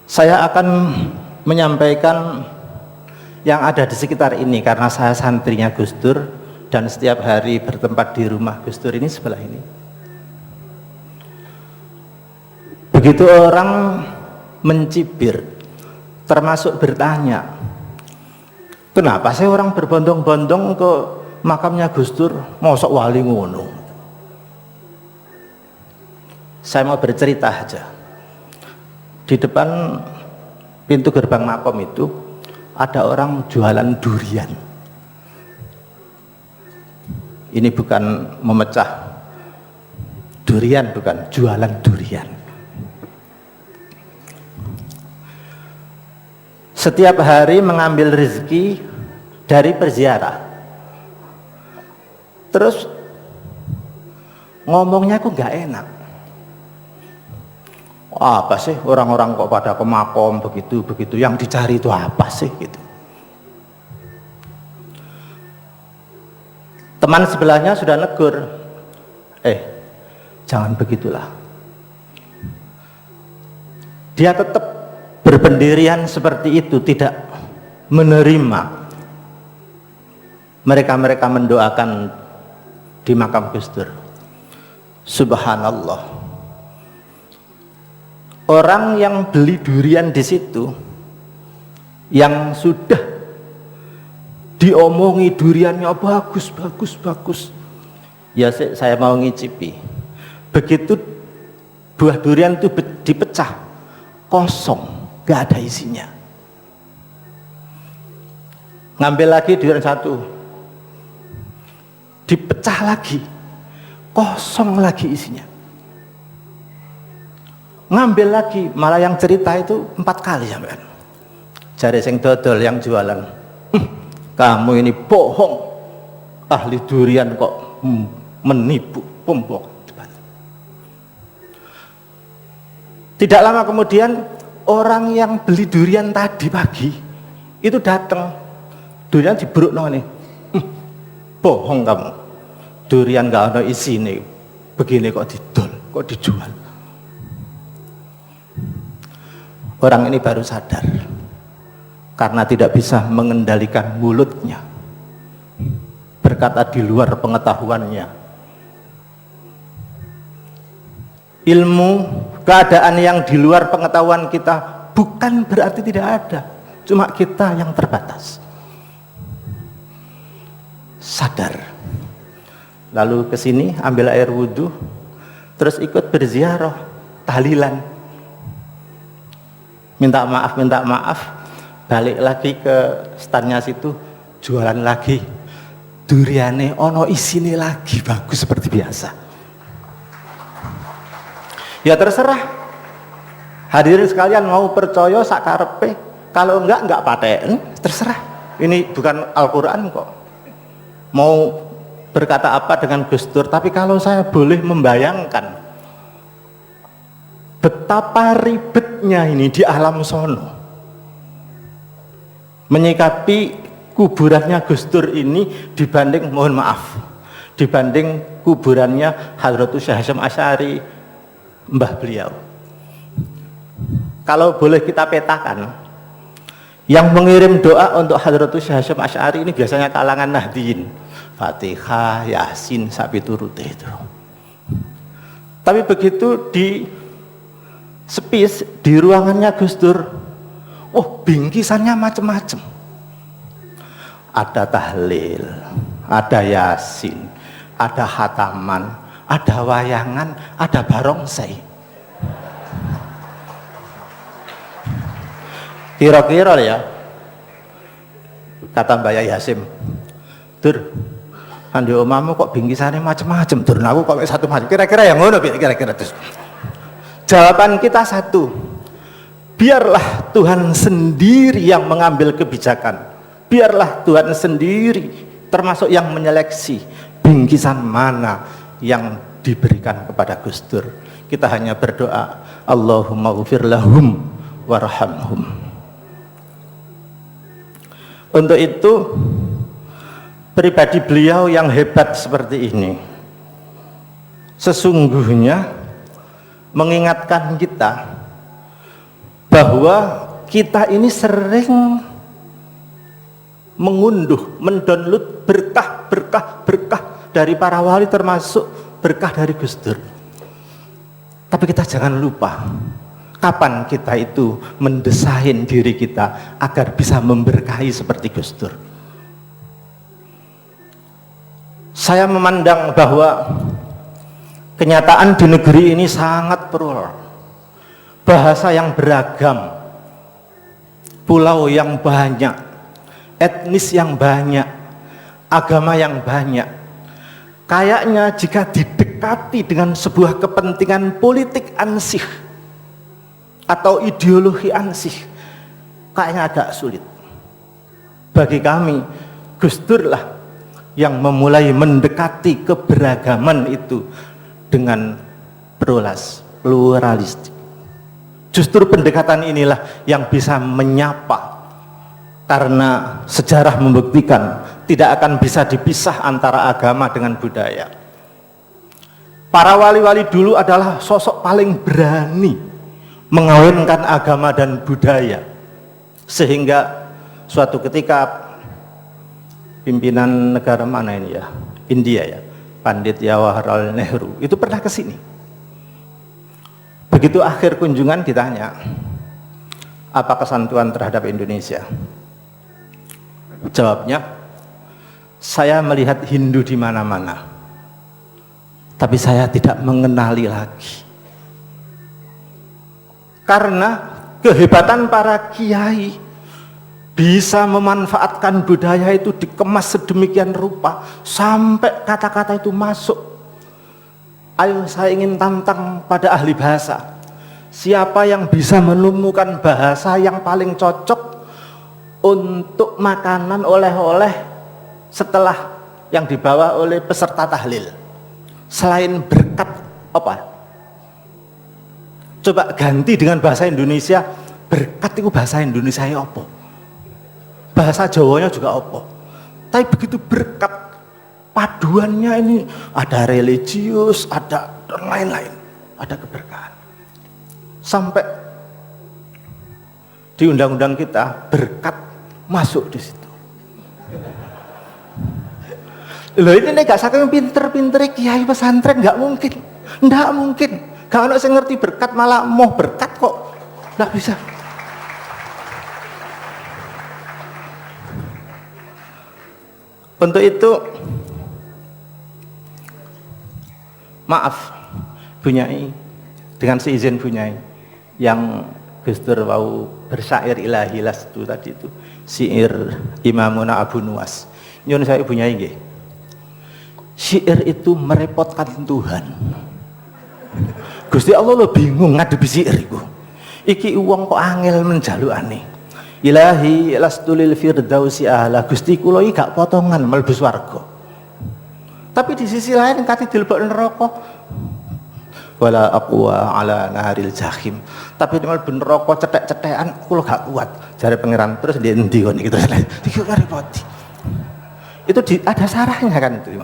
Saya akan menyampaikan yang ada di sekitar ini karena saya santrinya Gus Dur dan setiap hari bertempat di rumah Gus Dur ini sebelah ini. Begitu orang mencibir, termasuk bertanya, kenapa sih orang berbondong-bondong ke makamnya Gus Dur, mosok wali ngono? Saya mau bercerita aja. Di depan pintu gerbang makom itu ada orang jualan durian. Ini bukan memecah durian, bukan, jualan durian. Setiap hari mengambil rezeki dari perziarah. Terus ngomongnya kok nggak enak. Apa sih orang-orang kok pada ke makom begitu, yang dicari itu apa sih gitu. Teman sebelahnya sudah negur, jangan begitulah. Dia tetap berpendirian seperti itu, tidak menerima mereka mendoakan di makam Gus Dur. Subhanallah. Orang yang beli durian di situ, yang sudah diomongi duriannya bagus, ya saya mau ngicipi. Begitu buah durian itu dipecah, kosong, gak ada isinya. Ngambil lagi durian satu, dipecah lagi, kosong lagi isinya. Ngambil lagi, malah yang cerita itu 4 kali sampean. Jari sing dodol yang jualan, kamu ini bohong, ahli durian kok menipu, pembohong. Tidak lama kemudian orang yang beli durian tadi pagi itu datang, durian diberukno nih, bohong kamu, durian gak ada isi nih, begini kok didol, kok dijual. Orang ini baru sadar karena tidak bisa mengendalikan mulutnya, berkata di luar pengetahuannya. Ilmu, keadaan yang di luar pengetahuan kita bukan berarti tidak ada, cuma kita yang terbatas. Sadar, lalu ke sini ambil air wudhu, terus ikut berziarah, tahlilan, minta maaf, balik lagi ke standnya situ, jualan lagi duriane ono isine lagi, bagus seperti biasa. Ya terserah, hadirin sekalian, mau percaya sakarepe, kalau enggak paten, terserah. Ini bukan Al-Quran kok. Mau berkata apa dengan Gus Dur, tapi kalau saya boleh membayangkan betapa ribetnya ini di alam sono menyikapi kuburannya Gus Dur ini dibanding, mohon maaf, dibanding kuburannya Hadratus Syekh Hasyim Asy'ari, mbah beliau. Kalau boleh kita petakan, yang mengirim doa untuk Hadratus Syekh Hasyim Asy'ari ini biasanya kalangan Nahdliyin, Fatihah, Yasin, sapi turute itu. Tapi begitu di sepis di ruangannya Gus Dur, bingkisannya macam-macam. Ada tahlil, ada Yasin, ada khataman, ada wayangan, ada barongsai. Kira-kira ya, kata Mbak Yasim, Dur, kan di omamu kok bingkisannya macam-macam, Dur, aku kok satu macam. Kira-kira yang ngono, kira-kira terus. Jawaban kita satu, biarlah Tuhan sendiri yang mengambil kebijakan, biarlah Tuhan sendiri termasuk yang menyeleksi bingkisan mana yang diberikan kepada Gus Dur. Kita hanya berdoa, Allahumma ghfir lahum warhamhum. Untuk itu pribadi beliau yang hebat seperti ini sesungguhnya mengingatkan kita bahwa kita ini sering mengunduh, mendownload berkah dari para wali, termasuk berkah dari Gus Dur. Tapi kita jangan lupa, kapan kita itu mendesain diri kita agar bisa memberkahi seperti Gus Dur. Saya memandang bahwa kenyataan di negeri ini sangat plural, bahasa yang beragam, pulau yang banyak, etnis yang banyak, agama yang banyak. Kayaknya jika didekati dengan sebuah kepentingan politik ansih atau ideologi ansih, kayaknya agak sulit. Bagi kami, Gus Dur lah yang memulai mendekati keberagaman itu dengan pluralistik. Justru pendekatan inilah yang bisa menyapa, karena sejarah membuktikan tidak akan bisa dipisah antara agama dengan budaya. Para wali-wali dulu adalah sosok paling berani mengawinkan agama dan budaya, sehingga suatu ketika pimpinan negara mana ini ya, India ya, Pandit Jawaharlal Nehru itu pernah ke sini. Begitu akhir kunjungan ditanya, apa kesan Tuhan terhadap Indonesia? Jawabnya, saya melihat Hindu di mana-mana, tapi saya tidak mengenali lagi. Karena kehebatan para kiai bisa memanfaatkan budaya itu, dikemas sedemikian rupa sampai kata-kata itu masuk. Ayo saya ingin tantang pada ahli bahasa, siapa yang bisa menemukan bahasa yang paling cocok untuk makanan oleh-oleh setelah yang dibawa oleh peserta tahlil, selain berkat apa? Coba ganti dengan bahasa Indonesia, berkat itu bahasa Indonesia apa? Bahasa Jawanya juga apa? Tapi begitu berkat, paduannya ini ada religius, ada lain-lain, ada keberkahan. Sampai di undang-undang kita berkat masuk di situ. Loh ini gak saking pinter-pinter kiai pesantren, nggak mungkin. Gak ada yang ngerti berkat malah mau berkat kok, nggak bisa. Untuk itu, maaf Bu Nyai, dengan seizin Bu Nyai, yang Gus Dur mau bersyair ilahi lastu tadi itu, syair Imamuna Abu Nuwas. Nyun saya Bu Nyai nggih. Syair itu merepotkan Tuhan. Gusti Allah lo bingung ngadepi syair iku. Iki uang kok angel menjalukane. Ilahi lastu lil firdausi ahla. Gusti kula iki gak potongan mlebu swarga. Tapi di sisi lain kate dilebok neraka. Wala aqwa ala naharil jahim. Tapi mlebu neraka cetek-cetekan kula gak kuat. Jare pangeran, terus ndi endi kon iki terus. Iki kok repoti. Itu ada sarahnya kan itu.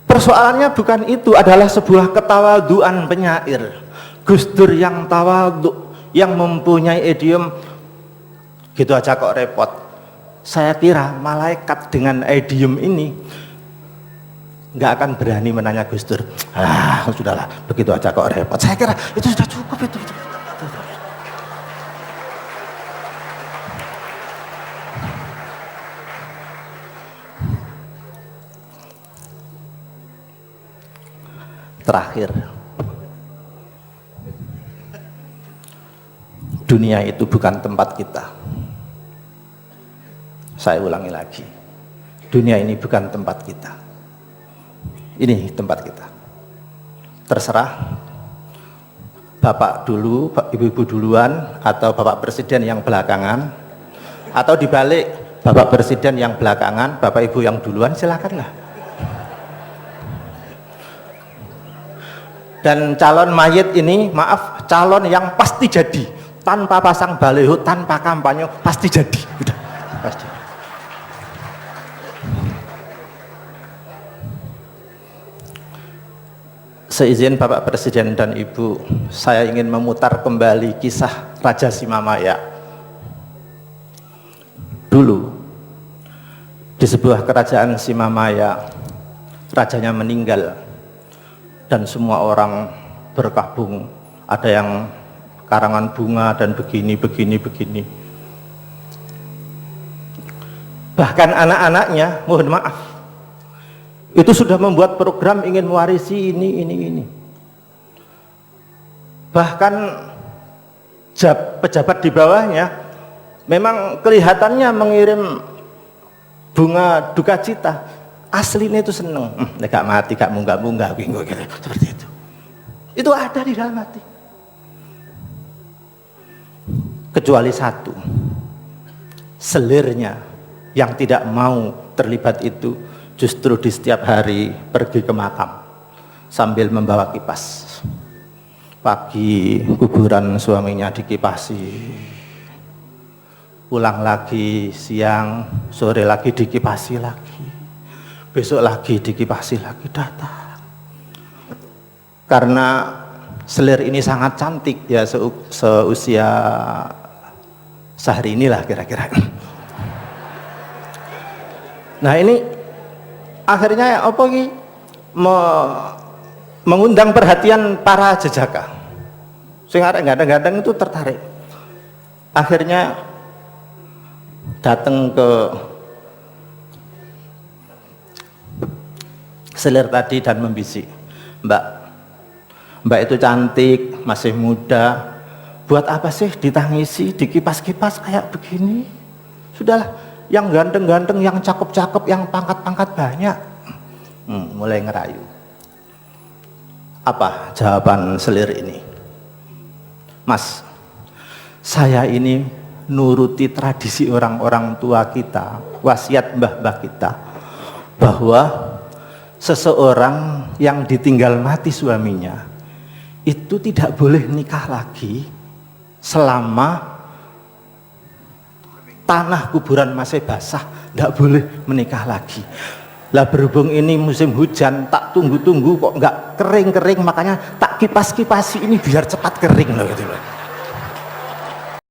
Persoalannya bukan itu, adalah sebuah ketawaduan penyair. Gus Dur yang tawadhu, yang mempunyai idiom gitu aja kok repot. Saya kira malaikat dengan idiom ini nggak akan berani menanya Gus Dur, sudahlah begitu aja kok repot. Saya kira itu sudah cukup itu. Terakhir, dunia itu bukan tempat kita. Saya ulangi lagi, dunia ini bukan tempat kita. Ini tempat kita. Terserah Bapak dulu, Ibu-ibu duluan, atau Bapak Presiden yang belakangan, atau dibalik, Bapak Presiden yang belakangan, Bapak Ibu yang duluan, silakanlah. Dan calon mayit ini, maaf, calon yang pasti jadi, tanpa pasang baliho, tanpa kampanye, pasti jadi. Udah, pasti. Seizin Bapak Presiden dan Ibu, saya ingin memutar kembali kisah Raja Simamaya. Dulu di sebuah kerajaan Simamaya, rajanya meninggal dan semua orang berkabung, ada yang karangan bunga dan begini. Bahkan anak-anaknya, mohon maaf, itu sudah membuat program ingin mewarisi ini. Bahkan pejabat di bawahnya memang kelihatannya mengirim bunga duka cita, aslinya itu seneng, gak mati, gak munggah gitu, seperti itu. Itu ada di dalam hati. Kecuali satu, selirnya yang tidak mau terlibat itu, justru di setiap hari pergi ke makam sambil membawa kipas. Pagi kuburan suaminya dikipasi, pulang lagi siang, sore lagi dikipasi lagi, besok lagi dikipasi lagi, datang. Karena selir ini sangat cantik ya, seusia sehari inilah kira-kira. Nah ini akhirnya apa ini mengundang perhatian para jejaka, sehingga gandeng-gandeng itu tertarik. Akhirnya datang ke selir tadi dan membisik, Mbak itu cantik, masih muda, buat apa sih ditangisi, dikipas-kipas kayak begini? Sudahlah, yang ganteng-ganteng, yang cakep-cakep, yang pangkat-pangkat banyak. Mulai ngerayu. Apa jawaban selir ini? Mas, saya ini nuruti tradisi orang-orang tua kita, wasiat mbah-mbah kita, bahwa seseorang yang ditinggal mati suaminya itu tidak boleh nikah lagi selama tanah kuburan masih basah, tidak boleh menikah lagi. Lah berhubung ini musim hujan, tak tunggu-tunggu kok nggak kering-kering, makanya tak kipas-kipasi ini biar cepat kering loh gitu loh.